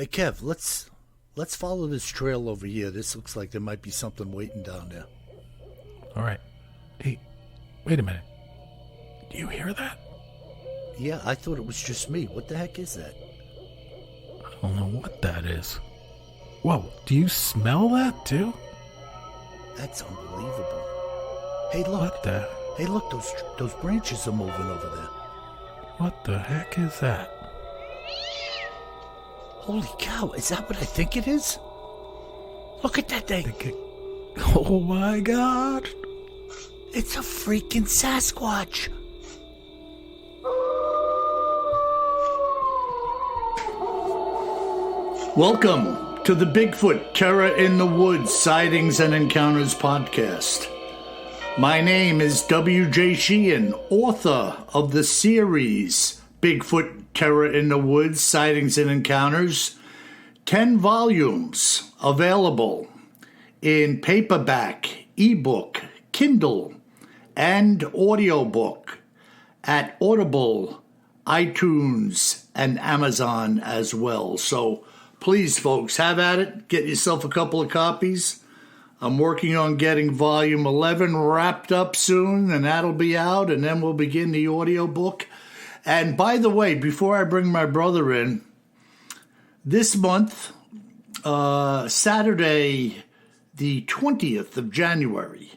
Hey Kev, let's follow this trail over here. This looks like there might be something waiting down there. All right. Hey, wait a minute. Do you hear that? Yeah, I thought it was just me. What the heck is that? I don't know what that is. Whoa, do you smell that too? That's unbelievable. Hey, look. What the? Hey, look, those branches are moving over there. What the heck is that? Holy cow, is that what I think it is? Look at that thing. Oh my God. It's a freaking Sasquatch. Welcome to the Bigfoot Terror in the Woods Sightings and Encounters podcast. My name is W.J. Sheehan, author of the series Bigfoot Terror in the Woods Sightings and Encounters. 10 volumes available in paperback, ebook, Kindle, and audiobook at Audible, iTunes, and Amazon as well. So please, folks, have at it. Get yourself a couple of copies. I'm working on getting volume 11 wrapped up soon, and that'll be out, and then we'll begin the audiobook. And by the way, before I bring my brother in, this month, Saturday, the 20th of January,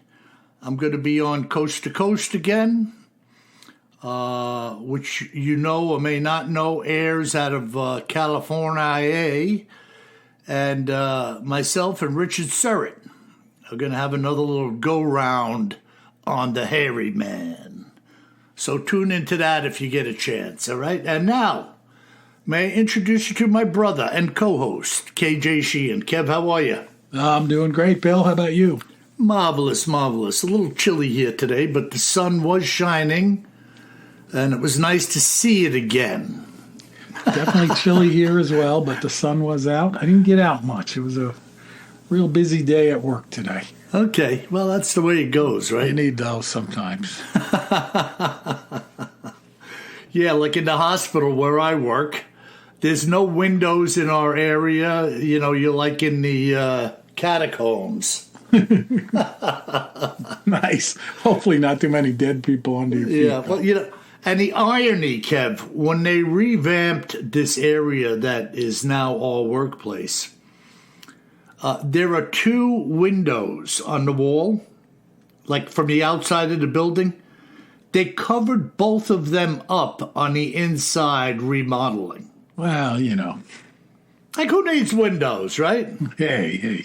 I'm going to be on Coast to Coast again, which you know or may not know airs out of California, and myself and Richard Surratt are going to have another little go-round on the Hairy Man. So tune into that if you get a chance, all right? And now, may I introduce you to my brother and co-host, KJ Sheehan. Kev, how are you? I'm doing great, Bill. How about you? Marvelous, marvelous. A little chilly here today, but the sun was shining, and it was nice to see it again. Definitely chilly here as well, but the sun was out. I didn't get out much. It was a real busy day at work today. Okay, well, that's the way it goes, right? You need those sometimes. Yeah, like in the hospital where I work, there's no windows in our area. You know, you're like in the catacombs. Nice. Hopefully not too many dead people under your feet. Yeah, well, you know, and the irony, Kev, when they revamped this area that is now all workplace, there are 2 windows on the wall, like from the outside of the building. They covered both of them up on the inside remodeling. Well, you know. Like, who needs windows, right? Hey.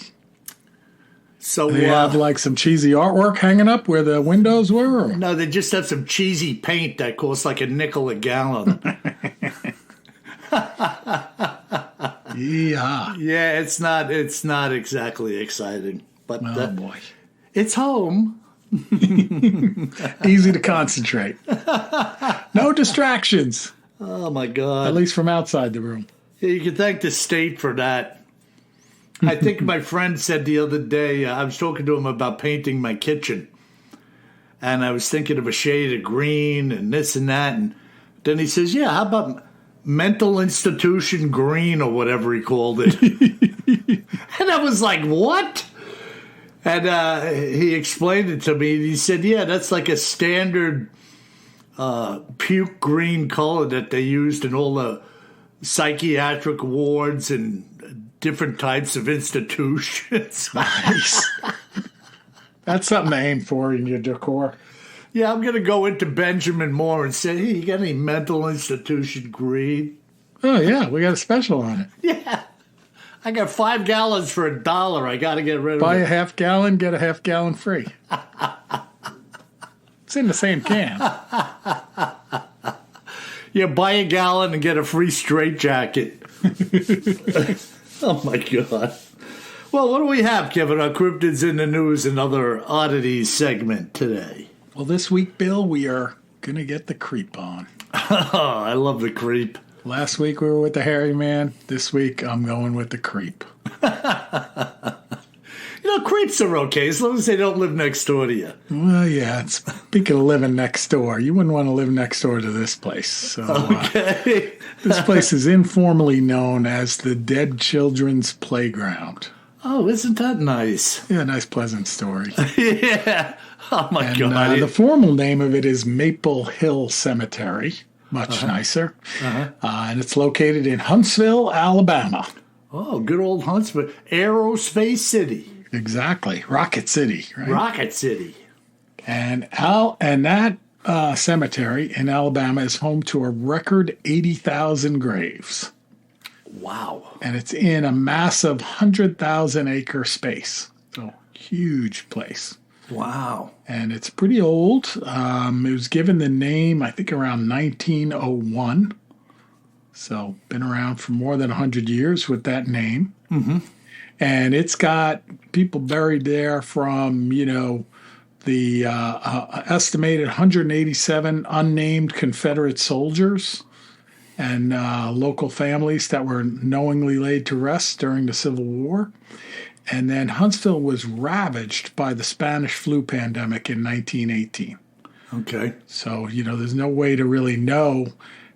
So They have like some cheesy artwork hanging up where the windows were? Or? No, they just have some cheesy paint that costs like $0.05 a gallon. Yeah. Yeah, it's not exactly exciting. But oh, boy. It's home. Easy to concentrate. No distractions. Oh, my God. At least from outside the room. Yeah, you can thank the state for that. I think my friend said the other day, I was talking to him about painting my kitchen. And I was thinking of a shade of green and this and that. And then he says, yeah, how about mental institution green or whatever he called it? And I was like, what? And he explained it to me. And he said, yeah, that's like a standard puke green color that they used in all the psychiatric wards and different types of institutions. Nice. That's something to aim for in your decor. Yeah, I'm going to go into Benjamin Moore and say, hey, you got any mental institution green? Oh, yeah, we got a special on it. Yeah. I got 5 gallons for $1. I got to get rid of Buy it. a half gallon, get a half gallon free. It's in the same can. Yeah, buy a gallon and get a free straitjacket. Oh, my God. Well, what do we have, Kevin? Our cryptids in the news and other oddities segment today. Well, this week, Bill, we are going to get the creep on. Oh, I love the creep. Last week we were with the hairy man. This week I'm going with the creep. Creeps are okay as long as they don't live next door to you. Well, yeah. Speaking of living next door, you wouldn't want to live next door to this place. So, Okay. this place is informally known as the Dead Children's Playground. Oh, isn't that nice? Yeah, nice, pleasant story. Yeah. Oh, my God. The formal name of it is Maple Hill Cemetery. Much nicer. And it's located in Huntsville, Alabama. Oh, good old Huntsville. Aerospace City. Exactly. Rocket City, right? Rocket City. And that cemetery in Alabama is home to a record 80,000 graves. Wow. And it's in a massive 100,000-acre space. So, huge place. Wow. And it's pretty old. It was given the name, I think, around 1901. So, been around for more than 100 years with that name. Mm-hmm. And it's got people buried there from, the estimated 187 unnamed Confederate soldiers and local families that were knowingly laid to rest during the Civil War. And then Huntsville was ravaged by the Spanish flu pandemic in 1918. Okay. So, there's no way to really know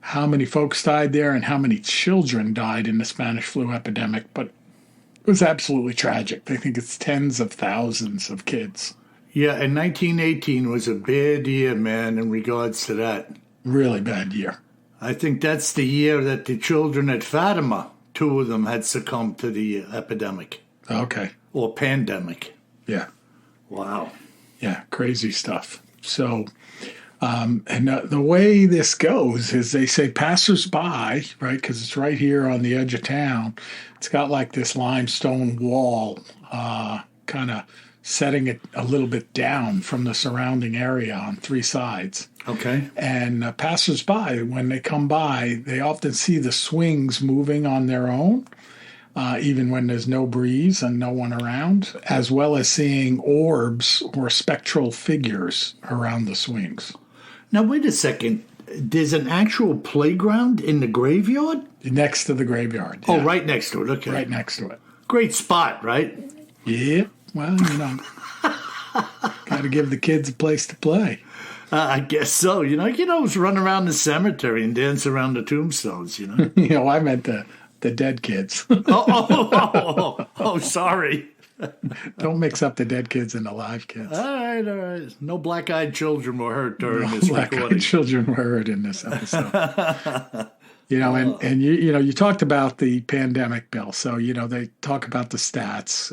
how many folks died there and how many children died in the Spanish flu epidemic, but it was absolutely tragic. I think it's tens of thousands of kids. Yeah, and 1918 was a bad year, man, in regards to that. Really bad year. I think that's the year that the children at Fatima, 2 of them had succumbed to the epidemic. Okay. Or pandemic. Yeah. Wow. Yeah, crazy stuff. So, the way this goes is they say passersby, right, because it's right here on the edge of town. It's got like this limestone wall, kind of setting it a little bit down from the surrounding area on 3 sides. Okay. And passersby, when they come by, they often see the swings moving on their own, even when there's no breeze and no one around, as well as seeing orbs or spectral figures around the swings. Now, wait a second. There's an actual playground in the graveyard? Next to the graveyard. Oh, Yeah. right next to it. Okay. Right next to it. Great spot, right? Yeah. Well, got to give the kids a place to play. I guess so. Run around the cemetery and dance around the tombstones, I meant the dead kids. Oh, sorry. Don't mix up the dead kids and the live kids. All right. No black-eyed children were hurt during this recording. Black-eyed children were hurt in this episode. And you talked about the pandemic, Bill. So, they talk about the stats.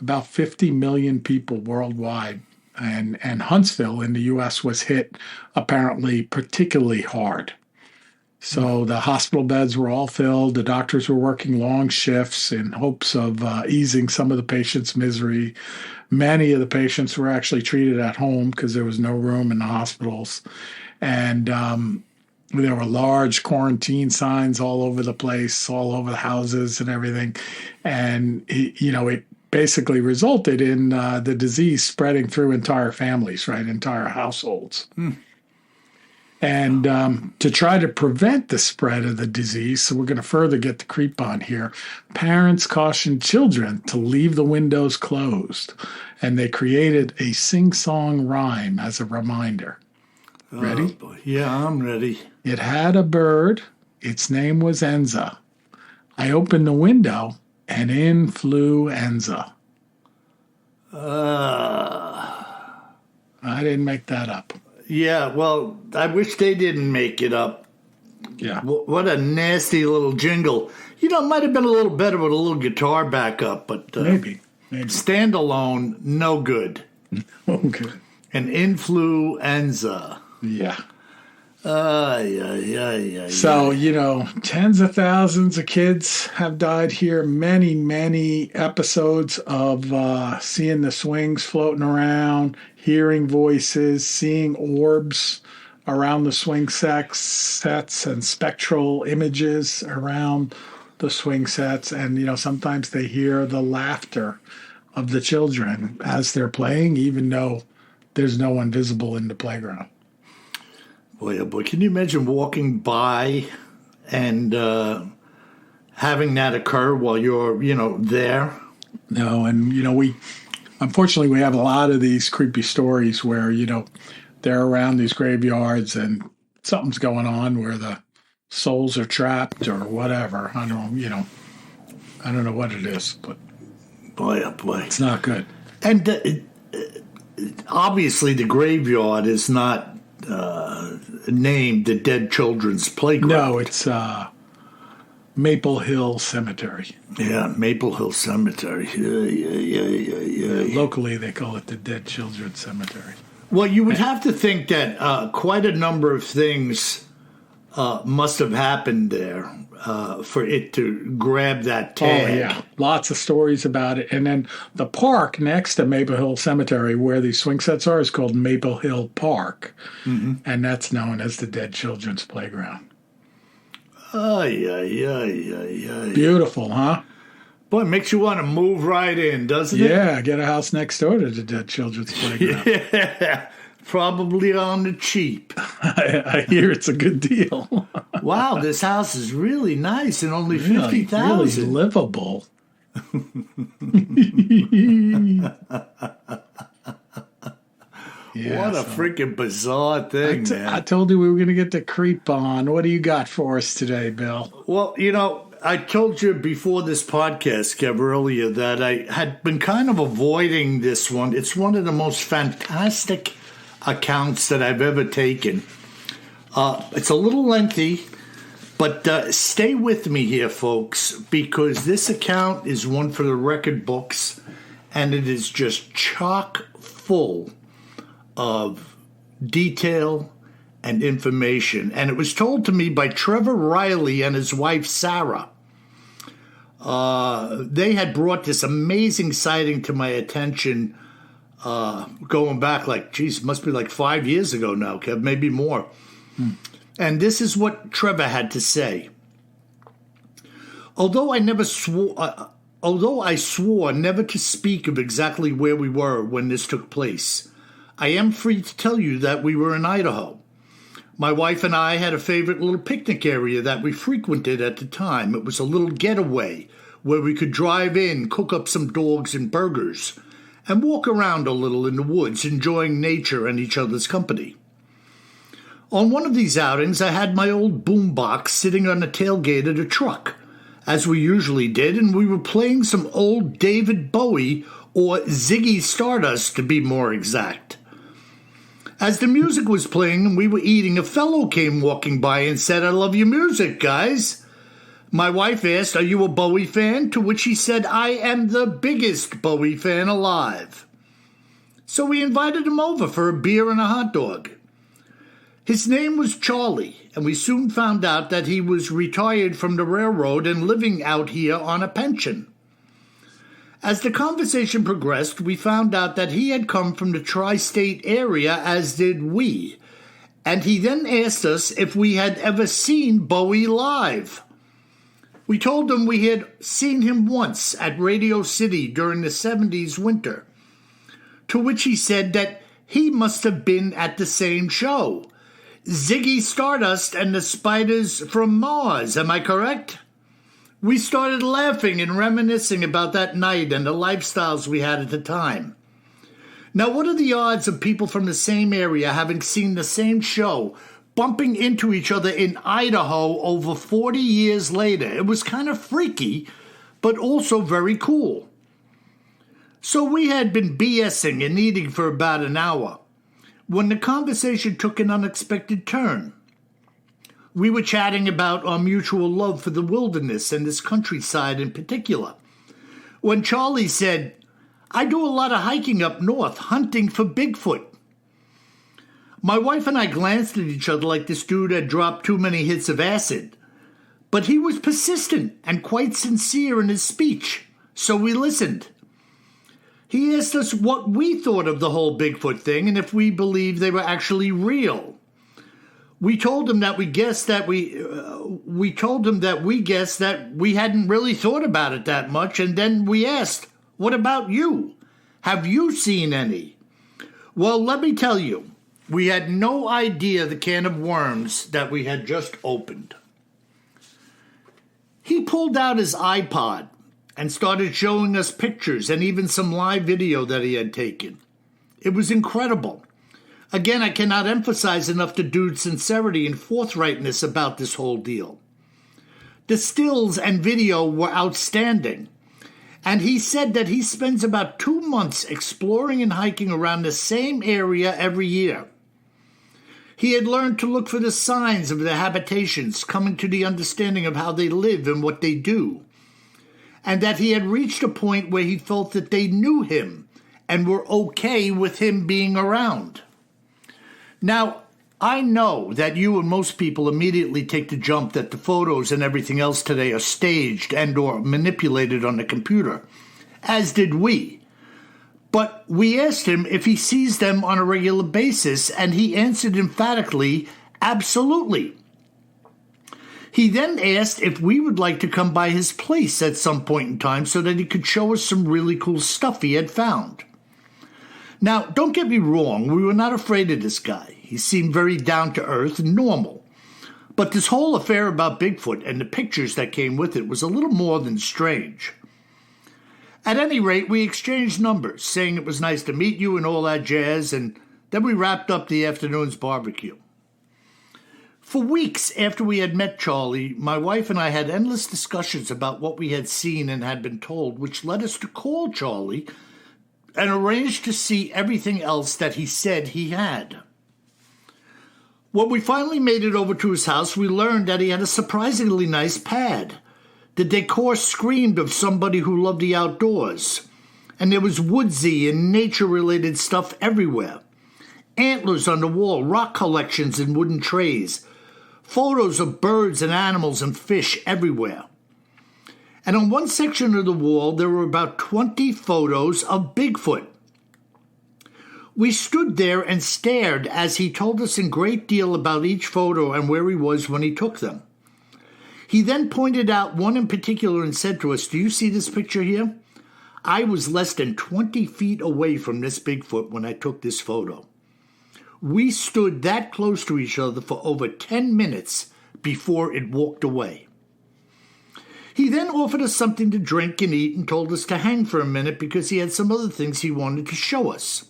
About 50 million people worldwide. And Huntsville in the U.S. was hit apparently particularly hard. So the hospital beds were all filled. The doctors were working long shifts in hopes of easing some of the patients' misery. Many of the patients were actually treated at home because there was no room in the hospitals. And there were large quarantine signs all over the place, all over the houses and everything. And, it basically resulted in the disease spreading through entire families, right, entire households. And to try to prevent the spread of the disease, so we're going to further get the creep on here, parents cautioned children to leave the windows closed, and they created a sing-song rhyme as a reminder. Ready? Oh, boy. Yeah, I'm ready. It had a bird. Its name was Enza. I opened the window, and in flew Enza. I didn't make that up. Yeah, well, I wish they didn't make it up. Yeah. What a nasty little jingle. It might have been a little better with a little guitar backup, but Maybe. Standalone, no good. Okay. An influenza. Yeah. Yeah. So, tens of thousands of kids have died here. Many, many episodes of seeing the swings floating around, hearing voices, seeing orbs around the swing sets and spectral images around the swing sets. And, sometimes they hear the laughter of the children as they're playing, even though there's no one visible in the playground. Boy, oh boy, can you imagine walking by and having that occur while you're, there? No, and unfortunately we have a lot of these creepy stories where they're around these graveyards and something's going on where the souls are trapped or whatever. I don't know what it is, but boy, oh boy, it's not good. And obviously, the graveyard is not named the Dead Children's Playground. No, it's Maple Hill Cemetery. Yeah, Maple Hill Cemetery. Yeah. Locally, they call it the Dead Children's Cemetery. Well, you would have to think that quite a number of things must have happened there for it to grab that tag. Oh, yeah. Lots of stories about it. And then the park next to Maple Hill Cemetery, where these swing sets are, is called Maple Hill Park. Mm-hmm. And that's known as the Dead Children's Playground. Yeah. Beautiful, huh? Boy, it makes you want to move right in, doesn't it? Yeah, get a house next door to the Dead Children's Playground. Yeah, probably on the cheap. I hear it's a good deal. Wow, this house is really nice and only $50,000. Really livable. Yeah, what a freaking bizarre thing, man. I told you we were going to get the creep on. What do you got for us today, Bill? Well, I told you before this podcast, Kev, earlier that I had been kind of avoiding this one. It's one of the most fantastic accounts that I've ever taken. It's a little lengthy, but stay with me here, folks, because this account is one for the record books, and it is just chock full of detail and information. And it was told to me by Trevor Riley and his wife, Sarah. They had brought this amazing sighting to my attention going back must be like 5 years ago now, Kev, maybe more. And this is what Trevor had to say. Although I swore never to speak of exactly where we were when this took place, I am free to tell you that we were in Idaho. My wife and I had a favorite little picnic area that we frequented at the time. It was a little getaway where we could drive in, cook up some dogs and burgers, and walk around a little in the woods, enjoying nature and each other's company. On one of these outings, I had my old boombox sitting on the tailgate of the truck, as we usually did, and we were playing some old David Bowie, or Ziggy Stardust to be more exact. As the music was playing and we were eating, a fellow came walking by and said, "I love your music, guys." My wife asked, "Are you a Bowie fan?" To which he said, "I am the biggest Bowie fan alive." So we invited him over for a beer and a hot dog. His name was Charlie, and we soon found out that he was retired from the railroad and living out here on a pension. As the conversation progressed, we found out that he had come from the tri-state area, as did we, and he then asked us if we had ever seen Bowie live. We told him we had seen him once at Radio City during the 70s winter, to which he said that he must have been at the same show. Ziggy Stardust and the Spiders from Mars, am I correct? We started laughing and reminiscing about that night and the lifestyles we had at the time. Now, what are the odds of people from the same area having seen the same show, bumping into each other in Idaho over 40 years later? It was kind of freaky, but also very cool. So we had been BSing and eating for about an hour when the conversation took an unexpected turn. We were chatting about our mutual love for the wilderness and this countryside in particular, when Charlie said, "I do a lot of hiking up north, hunting for Bigfoot." My wife and I glanced at each other like this dude had dropped too many hits of acid, but he was persistent and quite sincere in his speech, so we listened. He asked us what we thought of the whole Bigfoot thing and if we believed they were actually real. We told him that we guessed that we hadn't really thought about it that much, and then we asked, "What about you? Have you seen any?" Well, let me tell you, we had no idea the can of worms that we had just opened. He pulled out his iPod and started showing us pictures and even some live video that he had taken. It was incredible. Again, I cannot emphasize enough the dude's sincerity and forthrightness about this whole deal. The stills and video were outstanding, and he said that he spends about 2 months exploring and hiking around the same area every year. He had learned to look for the signs of their habitations, coming to the understanding of how they live and what they do, and that he had reached a point where he felt that they knew him and were okay with him being around. Now, I know that you and most people immediately take the jump that the photos and everything else today are staged and or manipulated on the computer, as did we. But we asked him if he sees them on a regular basis, and he answered emphatically, absolutely. He then asked if we would like to come by his place at some point in time so that he could show us some really cool stuff he had found. Now, don't get me wrong, we were not afraid of this guy. He seemed very down-to-earth and normal. But this whole affair about Bigfoot and the pictures that came with it was a little more than strange. At any rate, we exchanged numbers, saying it was nice to meet you and all that jazz, and then we wrapped up the afternoon's barbecue. For weeks after we had met Charlie, my wife and I had endless discussions about what we had seen and had been told, which led us to call Charlie and arrange to see everything else that he said he had. When we finally made it over to his house, we learned that he had a surprisingly nice pad. The decor screamed of somebody who loved the outdoors, and there was woodsy and nature-related stuff everywhere. Antlers on the wall, rock collections in wooden trays, photos of birds and animals and fish everywhere. And on one section of the wall, there were about 20 photos of Bigfoot. We stood there and stared as he told us a great deal about each photo and where he was when he took them. He then pointed out one in particular and said to us, "Do you see this picture here? I was less than 20 feet away from this Bigfoot when I took this photo." We stood that close to each other for over 10 minutes before it walked away. He then offered us something to drink and eat and told us to hang for a minute because he had some other things he wanted to show us.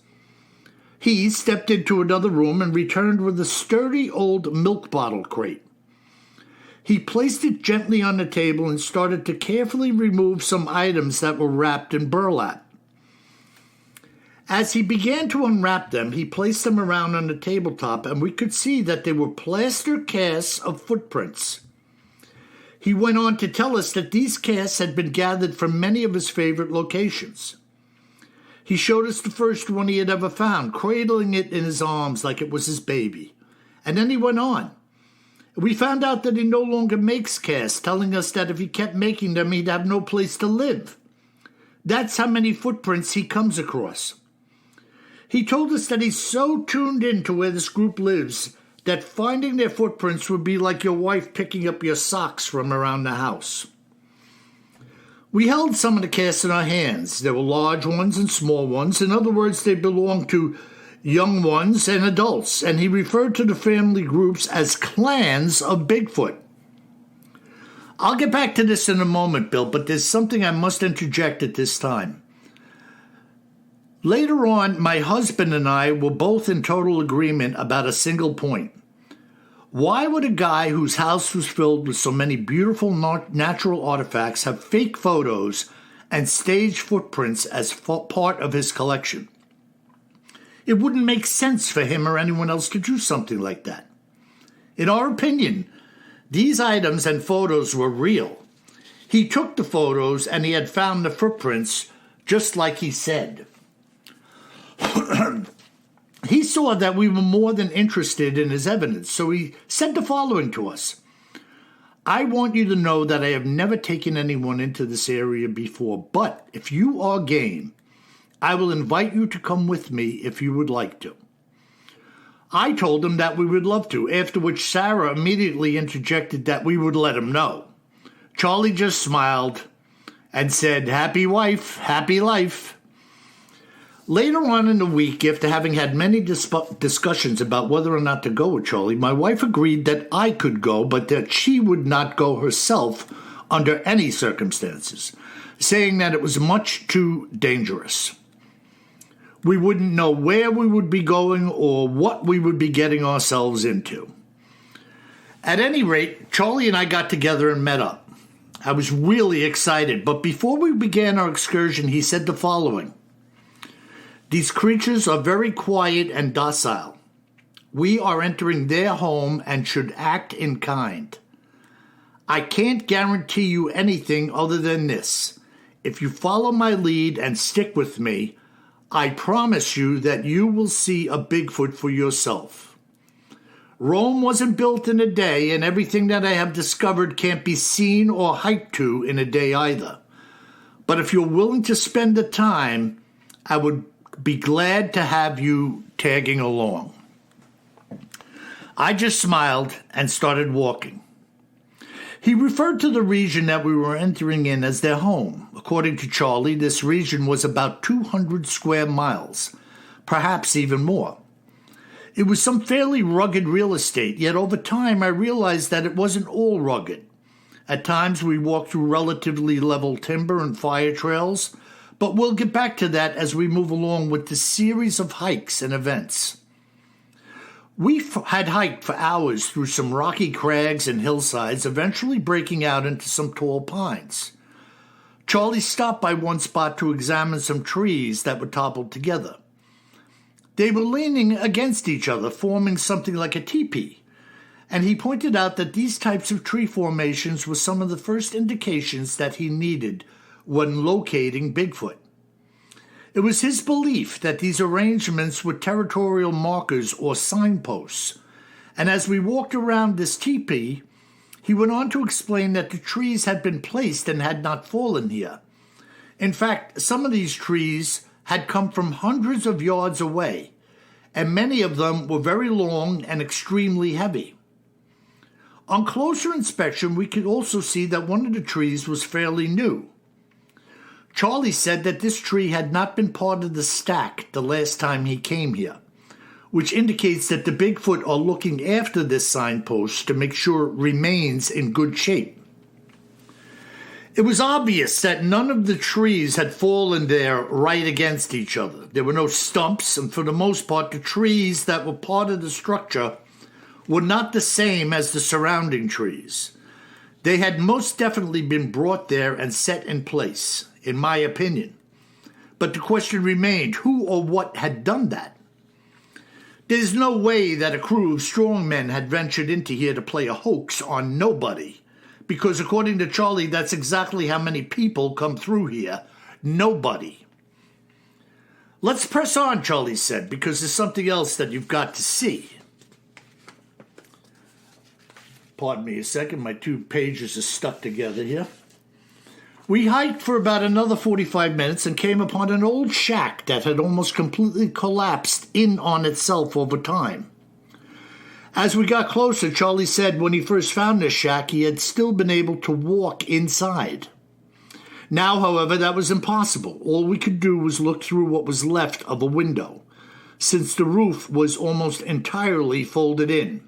He stepped into another room and returned with a sturdy old milk bottle crate. He placed it gently on the table and started to carefully remove some items that were wrapped in burlap. As he began to unwrap them, he placed them around on the tabletop, and we could see that they were plaster casts of footprints. He went on to tell us that these casts had been gathered from many of his favorite locations. He showed us the first one he had ever found, cradling it in his arms like it was his baby. And then he went on. We found out that he no longer makes casts, telling us that if he kept making them, he'd have no place to live. That's how many footprints he comes across. He told us that he's so tuned in to where this group lives that finding their footprints would be like your wife picking up your socks from around the house. We held some of the casts in our hands. There were large ones and small ones. In other words, they belonged to young ones and adults, and he referred to the family groups as clans of Bigfoot. I'll get back to this in a moment, Bill, but there's something I must interject at this time. Later on, my husband and I were both in total agreement about a single point. Why would a guy whose house was filled with so many beautiful natural artifacts have fake photos and staged footprints as part of his collection? It wouldn't make sense for him or anyone else to do something like that. In our opinion, these items and photos were real. He took the photos and he had found the footprints just like he said. He saw that we were more than interested in his evidence, so he said the following to us. "I want you to know that I have never taken anyone into this area before, but if you are game, I will invite you to come with me if you would like to." I told him that we would love to, after which Sarah immediately interjected that we would let him know. Charlie just smiled and said, "Happy wife, happy life." Later on in the week, after having had many discussions about whether or not to go with Charlie, my wife agreed that I could go, but that she would not go herself under any circumstances, saying that it was much too dangerous. We wouldn't know where we would be going or what we would be getting ourselves into. At any rate, Charlie and I got together and met up. I was really excited, but before we began our excursion, he said the following: "These creatures are very quiet and docile. We are entering their home and should act in kind. I can't guarantee you anything other than this. If you follow my lead and stick with me, I promise you that you will see a Bigfoot for yourself. Rome wasn't built in a day, and everything that I have discovered can't be seen or hiked to in a day either. But if you're willing to spend the time, I would be glad to have you tagging along." I just smiled and started walking. He referred to the region that we were entering in as their home. According to Charlie, this region was about 200 square miles, perhaps even more. It was some fairly rugged real estate, yet over time I realized that it wasn't all rugged. At times we walked through relatively level timber and fire trails, but we'll get back to that as we move along with the series of hikes and events. We had hiked for hours through some rocky crags and hillsides, eventually breaking out into some tall pines. Charlie stopped by one spot to examine some trees that were toppled together. They were leaning against each other, forming something like a teepee, and he pointed out that these types of tree formations were some of the first indications that he needed when locating Bigfoot. It was his belief that these arrangements were territorial markers or signposts, and as we walked around this teepee, he went on to explain that the trees had been placed and had not fallen here. In fact, some of these trees had come from hundreds of yards away, and many of them were very long and extremely heavy. On closer inspection, we could also see that one of the trees was fairly new. Charlie said that this tree had not been part of the stack the last time he came here, which indicates that the Bigfoot are looking after this signpost to make sure it remains in good shape. It was obvious that none of the trees had fallen there right against each other. There were no stumps, and for the most part, the trees that were part of the structure were not the same as the surrounding trees. They had most definitely been brought there and set in place, in my opinion. But the question remained, who or what had done that? There's no way that a crew of strong men had ventured into here to play a hoax on nobody, because according to Charlie, that's exactly how many people come through here. Nobody. "Let's press on," Charlie said, "because there's something else that you've got to see." Pardon me a second, my two pages are stuck together here. We hiked for about another 45 minutes and came upon an old shack that had almost completely collapsed in on itself over time. As we got closer, Charlie said when he first found this shack, he had still been able to walk inside. Now, however, that was impossible. All we could do was look through what was left of a window, since the roof was almost entirely folded in.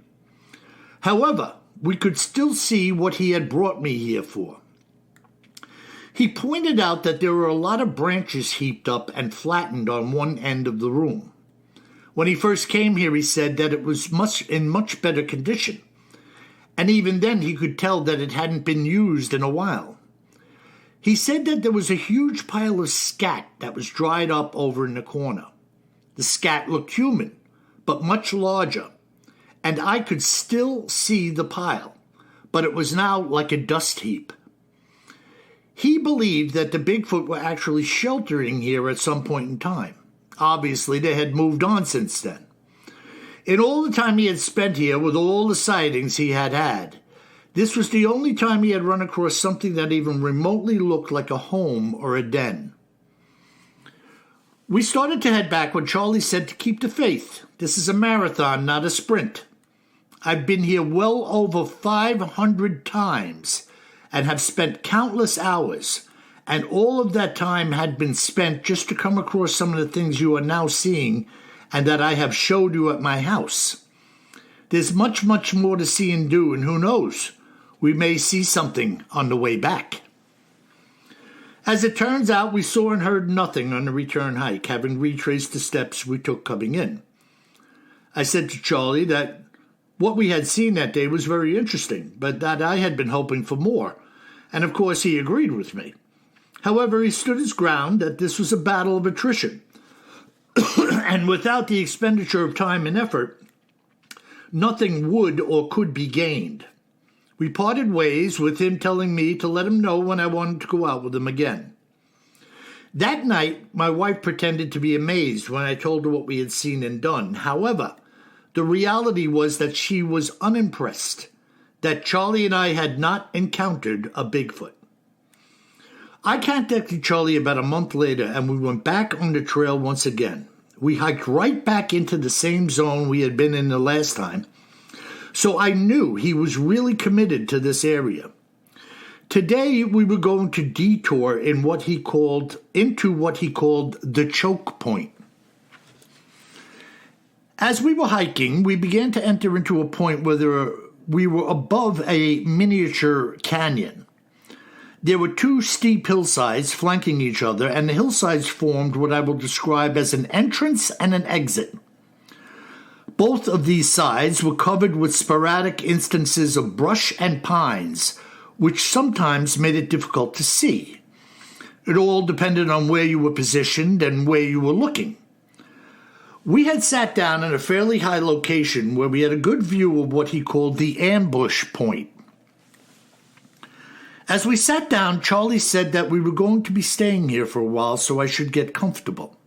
However, we could still see what he had brought me here for. He pointed out that there were a lot of branches heaped up and flattened on one end of the room. When he first came here, he said that it was in much better condition, and even then he could tell that it hadn't been used in a while. He said that there was a huge pile of scat that was dried up over in the corner. The scat looked human, but much larger, and I could still see the pile, but it was now like a dust heap. He believed that the Bigfoot were actually sheltering here at some point in time. Obviously, they had moved on since then. In all the time he had spent here with all the sightings he had had, this was the only time he had run across something that even remotely looked like a home or a den. We started to head back when Charlie said to keep the faith. This is a marathon, not a sprint. I've been here well over 500 times and have spent countless hours, and all of that time had been spent just to come across some of the things you are now seeing and that I have showed you at my house. There's much, much more to see and do, and who knows? We may see something on the way back. As it turns out, we saw and heard nothing on the return hike, having retraced the steps we took coming in. I said to Charlie that what we had seen that day was very interesting, but that I had been hoping for more, and of course he agreed with me. However, he stood his ground that this was a battle of attrition, and without the expenditure of time and effort, nothing would or could be gained. We parted ways with him telling me to let him know when I wanted to go out with him again. That night, my wife pretended to be amazed when I told her what we had seen and done. However, the reality was that she was unimpressed, that Charlie and I had not encountered a Bigfoot. I contacted Charlie about a month later, and we went back on the trail once again. We hiked right back into the same zone we had been in the last time, so I knew he was really committed to this area. Today, we were going to detour into what he called the choke point. As we were hiking, we began to enter into a point where we were above a miniature canyon. There were two steep hillsides flanking each other, and the hillsides formed what I will describe as an entrance and an exit. Both of these sides were covered with sporadic instances of brush and pines, which sometimes made it difficult to see. It all depended on where you were positioned and where you were looking. We had sat down in a fairly high location where we had a good view of what he called the ambush point. As we sat down, Charlie said that we were going to be staying here for a while, so I should get comfortable.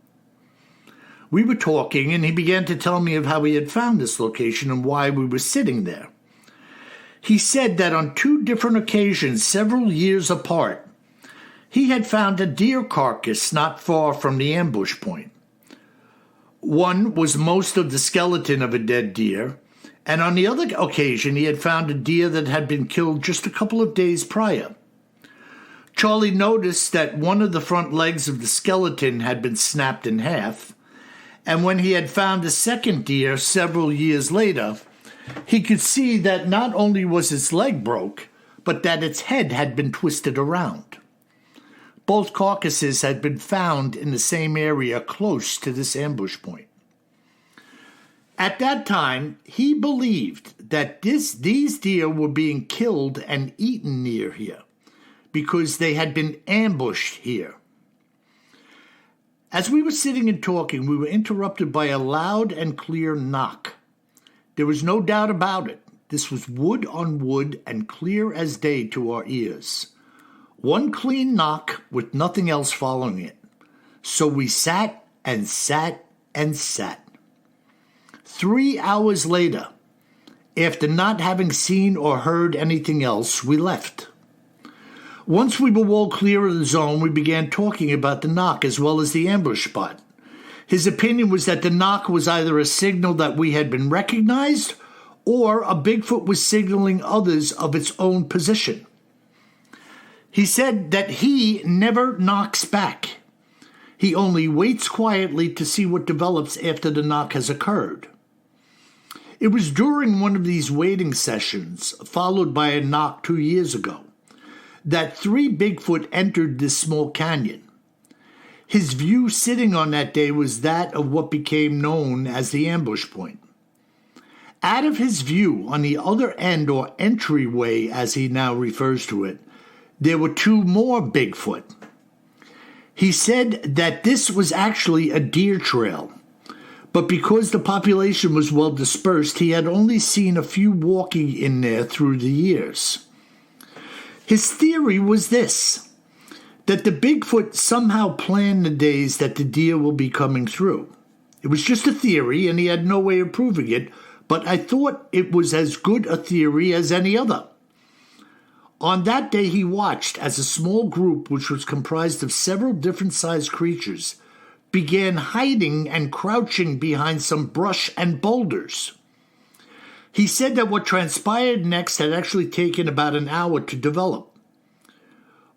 We were talking, and he began to tell me of how he had found this location and why we were sitting there. He said that on 2 different occasions, several years apart, he had found a deer carcass not far from the ambush point. One was most of the skeleton of a dead deer, and on the other occasion he had found a deer that had been killed just a couple of days prior. Charlie noticed that one of the front legs of the skeleton had been snapped in half, and when he had found a second deer several years later, he could see that not only was its leg broke, but that its head had been twisted around. Both carcasses had been found in the same area close to this ambush point. At that time, he believed that these deer were being killed and eaten near here because they had been ambushed here. As we were sitting and talking, we were interrupted by a loud and clear knock. There was no doubt about it. This was wood on wood and clear as day to our ears. One clean knock with nothing else following it. So we sat and sat and sat. 3 hours later, after not having seen or heard anything else, we left. Once we were well clear of the zone, we began talking about the knock as well as the ambush spot. His opinion was that the knock was either a signal that we had been recognized or a Bigfoot was signaling others of its own position. He said that he never knocks back. He only waits quietly to see what develops after the knock has occurred. It was during one of these waiting sessions, followed by a knock 2 years ago, that 3 Bigfoot entered this small canyon. His view sitting on that day was that of what became known as the ambush point. Out of his view, on the other end or entryway as he now refers to it, there were 2 more Bigfoot. He said that this was actually a deer trail, but because the population was well dispersed, he had only seen a few walking in there through the years. His theory was this, that the Bigfoot somehow planned the days that the deer will be coming through. It was just a theory, and he had no way of proving it, but I thought it was as good a theory as any other. On that day, he watched as a small group, which was comprised of several different-sized creatures, began hiding and crouching behind some brush and boulders. He said that what transpired next had actually taken about an hour to develop.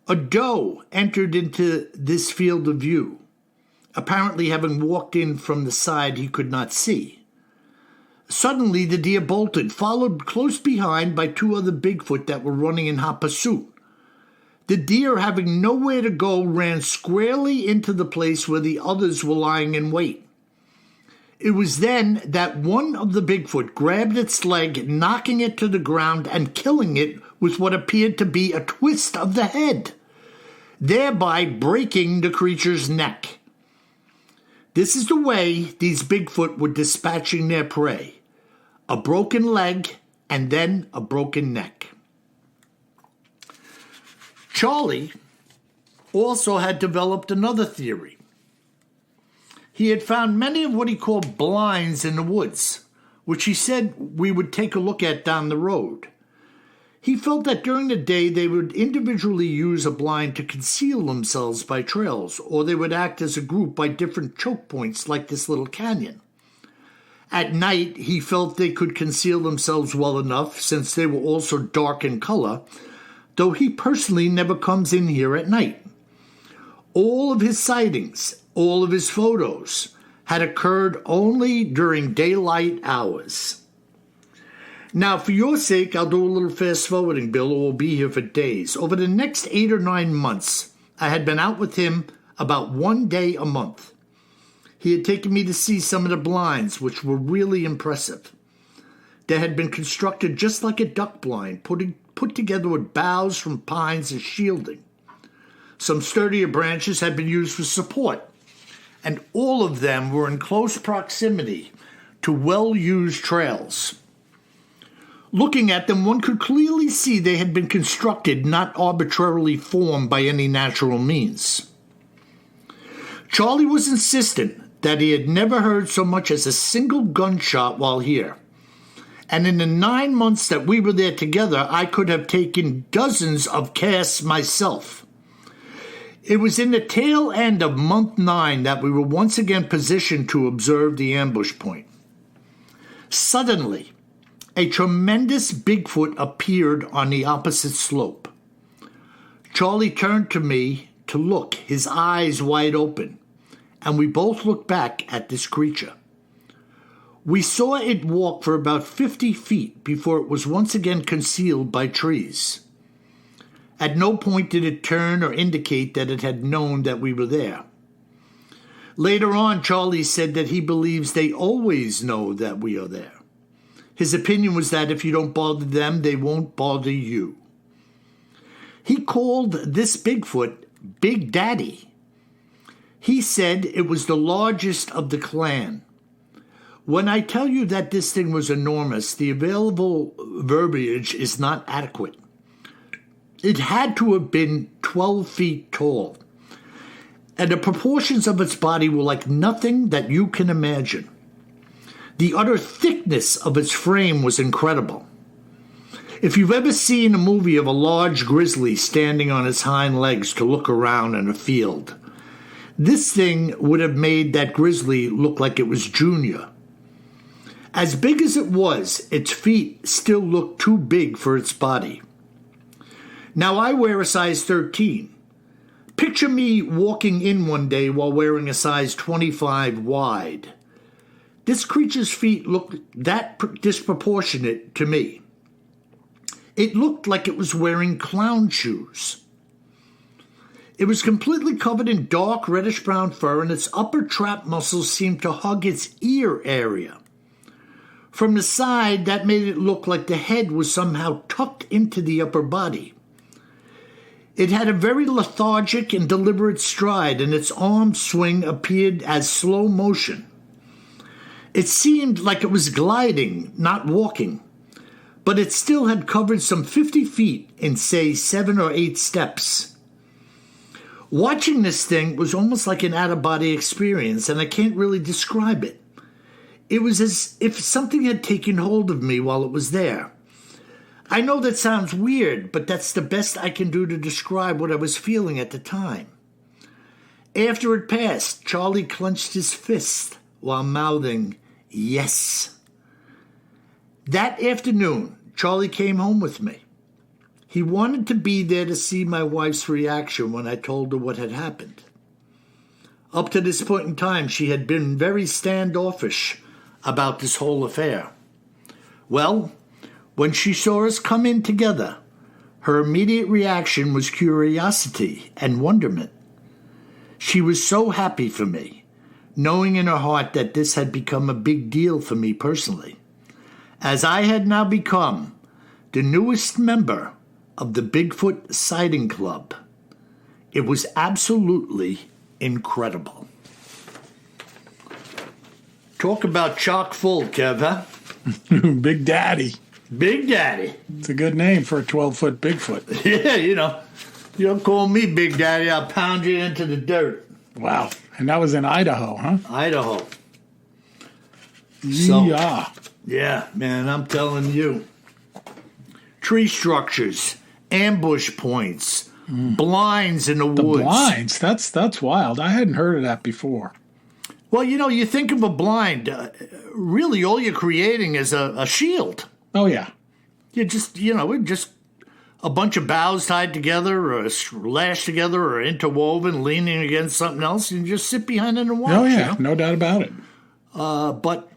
A doe entered into this field of view, apparently having walked in from the side he could not see. Suddenly, the deer bolted, followed close behind by two other Bigfoot that were running in hot pursuit. The deer, having nowhere to go, ran squarely into the place where the others were lying in wait. It was then that one of the Bigfoot grabbed its leg, knocking it to the ground and killing it with what appeared to be a twist of the head, thereby breaking the creature's neck. This is the way these Bigfoot were dispatching their prey: a broken leg and then a broken neck. Charlie also had developed another theory. He had found many of what he called blinds in the woods, which he said we would take a look at down the road. He felt that during the day they would individually use a blind to conceal themselves by trails, or they would act as a group by different choke points like this little canyon. At night, he felt they could conceal themselves well enough since they were also dark in color, though he personally never comes in here at night. All of his sightings, all of his photos, had occurred only during daylight hours. Now, for your sake, I'll do a little fast-forwarding, Bill, or we'll be here for days. Over the next 8 or 9 months, I had been out with him about 1 day a month. He had taken me to see some of the blinds, which were really impressive. They had been constructed just like a duck blind, put together with boughs from pines as shielding. Some sturdier branches had been used for support, and all of them were in close proximity to well-used trails. Looking at them, one could clearly see they had been constructed, not arbitrarily formed by any natural means. Charlie was insistent that he had never heard so much as a single gunshot while here. And in the 9 months that we were there together, I could have taken dozens of casts myself. It was in the tail end of month 9 that we were once again positioned to observe the ambush point. Suddenly, a tremendous Bigfoot appeared on the opposite slope. Charlie turned to me to look, his eyes wide open, and we both looked back at this creature. We saw it walk for about 50 feet before it was once again concealed by trees. At no point did it turn or indicate that it had known that we were there. Later on, Charlie said that he believes they always know that we are there. His opinion was that if you don't bother them, they won't bother you. He called this Bigfoot Big Daddy. He said it was the largest of the clan. When I tell you that this thing was enormous, the available verbiage is not adequate. It had to have been 12 feet tall, and the proportions of its body were like nothing that you can imagine. The utter thickness of its frame was incredible. If you've ever seen a movie of a large grizzly standing on its hind legs to look around in a field, this thing would have made that grizzly look like it was Junior. As big as it was, its feet still looked too big for its body. Now I wear a size 13. Picture me walking in one day while wearing a size 25 wide. This creature's feet looked that disproportionate to me. It looked like it was wearing clown shoes. It was completely covered in dark reddish-brown fur, and its upper trap muscles seemed to hug its ear area. From the side, that made it look like the head was somehow tucked into the upper body. It had a very lethargic and deliberate stride, and its arm swing appeared as slow motion. It seemed like it was gliding, not walking, but it still had covered some 50 feet in, say, 7 or 8 steps. Watching this thing was almost like an out-of-body experience, and I can't really describe it. It was as if something had taken hold of me while it was there. I know that sounds weird, but that's the best I can do to describe what I was feeling at the time. After it passed, Charlie clenched his fist while mouthing, "Yes." That afternoon, Charlie came home with me. He wanted to be there to see my wife's reaction when I told her what had happened. Up to this point in time, she had been very standoffish about this whole affair. Well, when she saw us come in together, her immediate reaction was curiosity and wonderment. She was so happy for me, knowing in her heart that this had become a big deal for me personally, as I had now become the newest member of the Bigfoot Sighting Club. It was absolutely incredible. Talk about chock full, Kev, huh? Big Daddy. Big Daddy. It's a good name for a 12-foot Bigfoot. Yeah, you don't call me Big Daddy, I'll pound you into the dirt. Wow. And that was in Idaho, huh? Idaho. Yeah. Yeah, man, I'm telling you. Tree structures, ambush points, blinds in the woods. The blinds, that's wild. I hadn't heard of that before. Well, you think of a blind, really all you're creating is a shield. Oh, yeah. You just a bunch of boughs tied together or lashed together or interwoven, leaning against something else, and you just sit behind it and watch. Oh, yeah, no doubt about it. But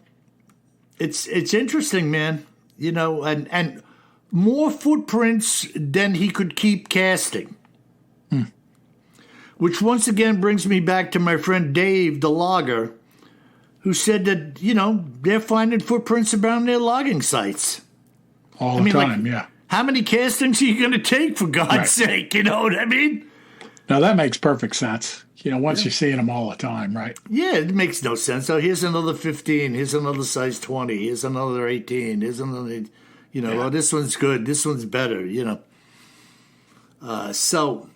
it's interesting, man, and more footprints than he could keep casting. Which once again brings me back to my friend Dave, the logger, who said that, they're finding footprints around their logging sites. All the time, yeah. How many castings are you going to take, for God's sake? You know what I mean? Now, that makes perfect sense. Once you're seeing them all the time, right? Yeah, it makes no sense. So here's another 15. Here's another size 20. Here's another 18. Here's another, oh, this one's good. This one's better, So,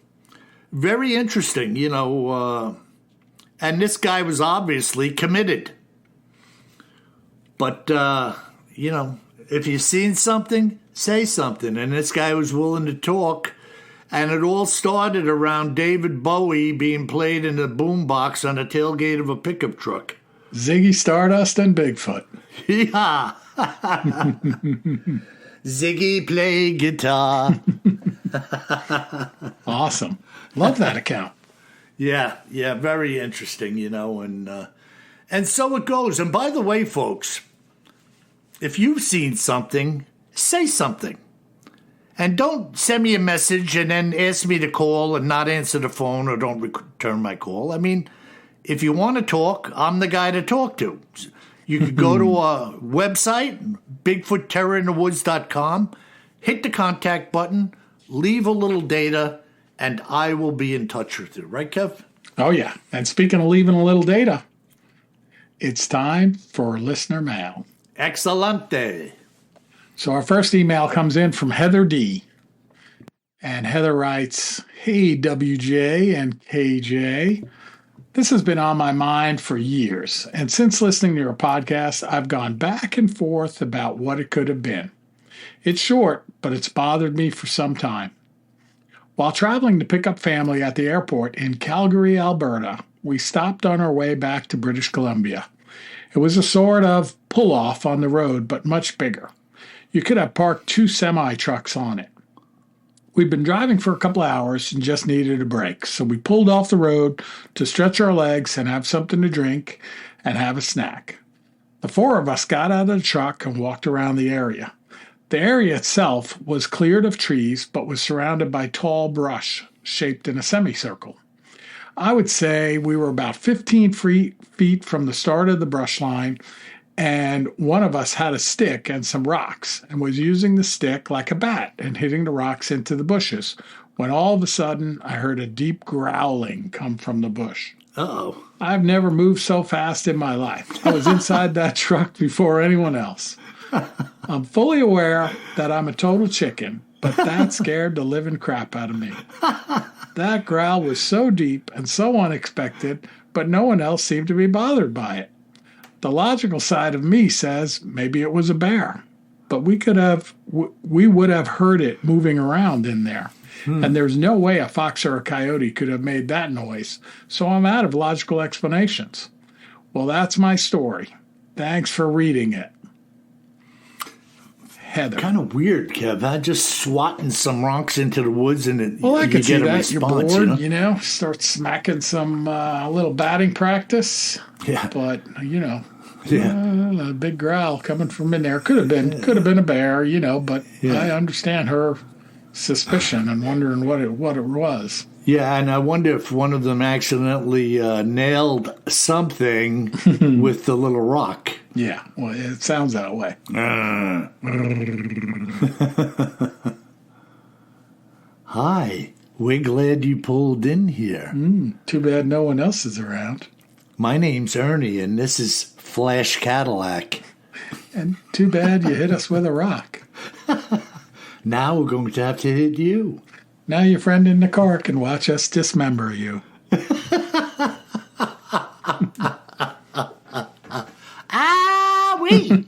very interesting, and this guy was obviously committed. But, if you've seen something, say something. And this guy was willing to talk. And it all started around David Bowie being played in a boombox on the tailgate of a pickup truck. Ziggy, Stardust, and Bigfoot. Yeah. Ziggy play guitar. Awesome. Love that account. Yeah, very interesting, and so it goes. And by the way, folks, if you've seen something, say something. And don't send me a message and then ask me to call and not answer the phone or don't return my call. I mean, if you want to talk, I'm the guy to talk to. You could go to our website, BigfootTerrorInTheWoods.com, hit the contact button, leave a little data, and I will be in touch with you. Right, Kev? Oh, yeah. And speaking of leaving a little data, it's time for listener mail. Excelente. So our first email comes in from Heather D. And Heather writes, "Hey, WJ and KJ. This has been on my mind for years. And since listening to your podcast, I've gone back and forth about what it could have been. It's short, but it's bothered me for some time. While traveling to pick up family at the airport in Calgary, Alberta, we stopped on our way back to British Columbia. It was a sort of pull-off on the road, but much bigger. You could have parked 2 semi-trucks on it. We'd been driving for a couple of hours and just needed a break, so we pulled off the road to stretch our legs and have something to drink and have a snack. The 4 of us got out of the truck and walked around the area. The area itself was cleared of trees, but was surrounded by tall brush shaped in a semicircle. I would say we were about 15 feet from the start of the brush line, and one of us had a stick and some rocks and was using the stick like a bat and hitting the rocks into the bushes, when all of a sudden I heard a deep growling come from the bush. Uh-oh. I've never moved so fast in my life. I was inside that truck before anyone else. I'm fully aware that I'm a total chicken, but that scared the living crap out of me. That growl was so deep and so unexpected, but no one else seemed to be bothered by it. The logical side of me says maybe it was a bear, but we would have heard it moving around in there. And there's no way a fox or a coyote could have made that noise, so I'm out of logical explanations. Well, that's my story. Thanks for reading it. Heather. Kind of weird, Kev. Huh? Just swatting some rocks into the woods and I could see get a that. response. You're bored, Start smacking some little batting practice. Yeah. But, A big growl coming from in there. Could have been a bear, but I understand her suspicion and wondering what it was. Yeah, and I wonder if one of them accidentally nailed something with the little rock. Yeah, well, it sounds that way. Hi, we're glad you pulled in here. Too bad no one else is around. My name's Ernie, and this is Flash Cadillac. And too bad you hit us with a rock. Now we're going to have to hit you. Now your friend in the car can watch us dismember you. Ah, wee!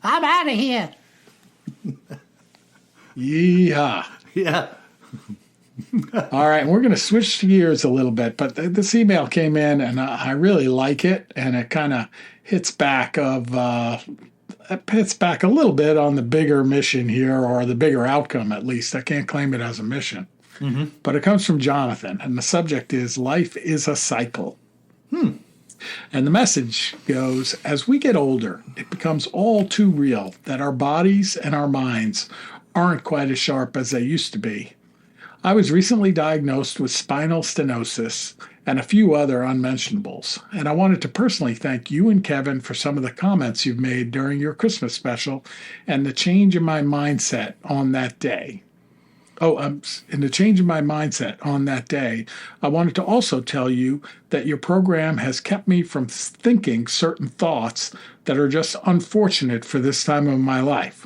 I'm out of here. Yeehaw. Yeah. All right, we're going to switch gears a little bit, but this email came in, and I really like it, and it kind of hits back a little bit on the bigger mission here, or the bigger outcome, at least. I can't claim it as a mission. But it comes from Jonathan, and the subject is Life is a Cycle. And the message goes, as we get older, it becomes all too real that our bodies and our minds aren't quite as sharp as they used to be. I was recently diagnosed with spinal stenosis and a few other unmentionables, and I wanted to personally thank you and Kevin for some of the comments you've made during your Christmas special and the change in my mindset on that day. In the change in my mindset on that day, I wanted to also tell you that your program has kept me from thinking certain thoughts that are just unfortunate for this time of my life.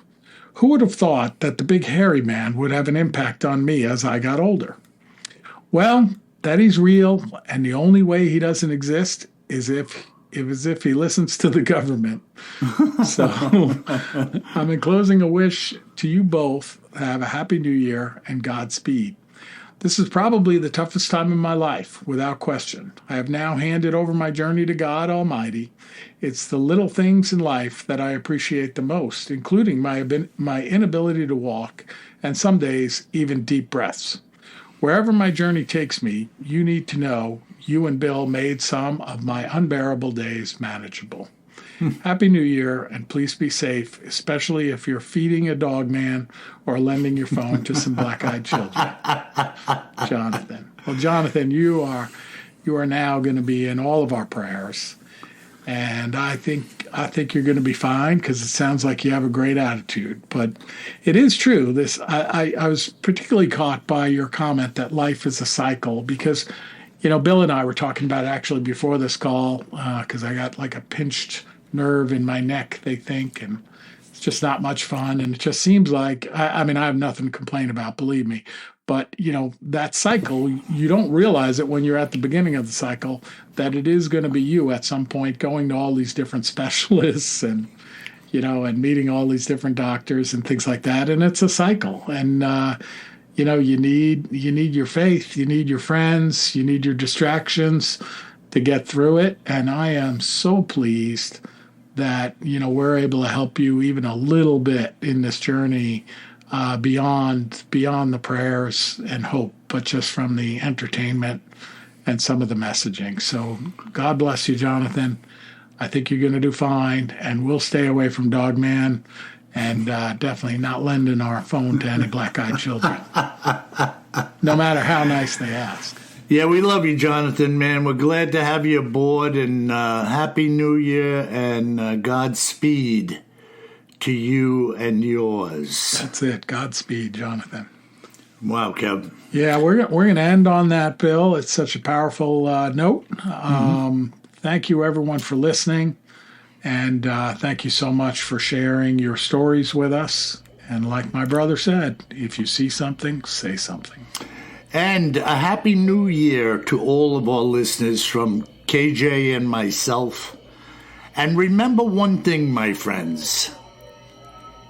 Who would have thought that the big hairy man would have an impact on me as I got older? Well, that he's real, and the only way he doesn't exist is if he listens to the government. So I'm enclosing a wish to you both to have a happy new year and Godspeed. This is probably the toughest time in my life, without question. I have now handed over my journey to God Almighty. It's the little things in life that I appreciate the most, including my inability to walk, and some days even deep breaths. Wherever my journey takes me, you need to know you and Bill made some of my unbearable days manageable. Happy New Year, and please be safe, especially if you're feeding a dog man or lending your phone to some black-eyed children. Jonathan. Well, Jonathan, you are now going to be in all of our prayers, and I think you're going to be fine because it sounds like you have a great attitude. But it is true. I was particularly caught by your comment that life is a cycle because, Bill and I were talking about it actually before this call because I got like a pinched nerve in my neck, they think, and it's just not much fun. And it just seems like, I have nothing to complain about, believe me. But, that cycle, you don't realize it when you're at the beginning of the cycle, that it is going to be you at some point going to all these different specialists and, and meeting all these different doctors and things like that. And it's a cycle. And, you need your faith, you need your friends, you need your distractions to get through it. And I am so pleased that, we're able to help you even a little bit in this journey beyond the prayers and hope, but just from the entertainment and some of the messaging. So God bless you, Jonathan. I think you're going to do fine, and we'll stay away from Dogman and definitely not lending our phone to any black-eyed children, no matter how nice they ask. Yeah, we love you, Jonathan, man. We're glad to have you aboard, and Happy New Year and Godspeed to you and yours. That's it. Godspeed, Jonathan. Wow, Kev. Yeah, we're going to end on that, Bill. It's such a powerful note. Thank you, everyone, for listening, and thank you so much for sharing your stories with us. And like my brother said, if you see something, say something. And a Happy New Year to all of our listeners from KJ and myself. And remember one thing, my friends.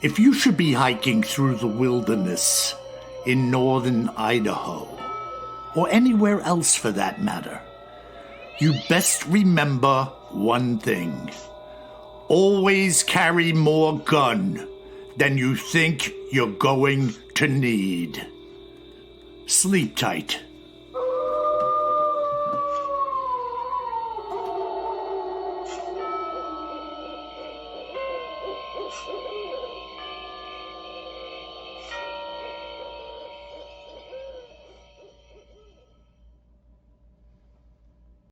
If you should be hiking through the wilderness in northern Idaho, or anywhere else for that matter, you best remember one thing. Always carry more gun than you think you're going to need. Sleep tight.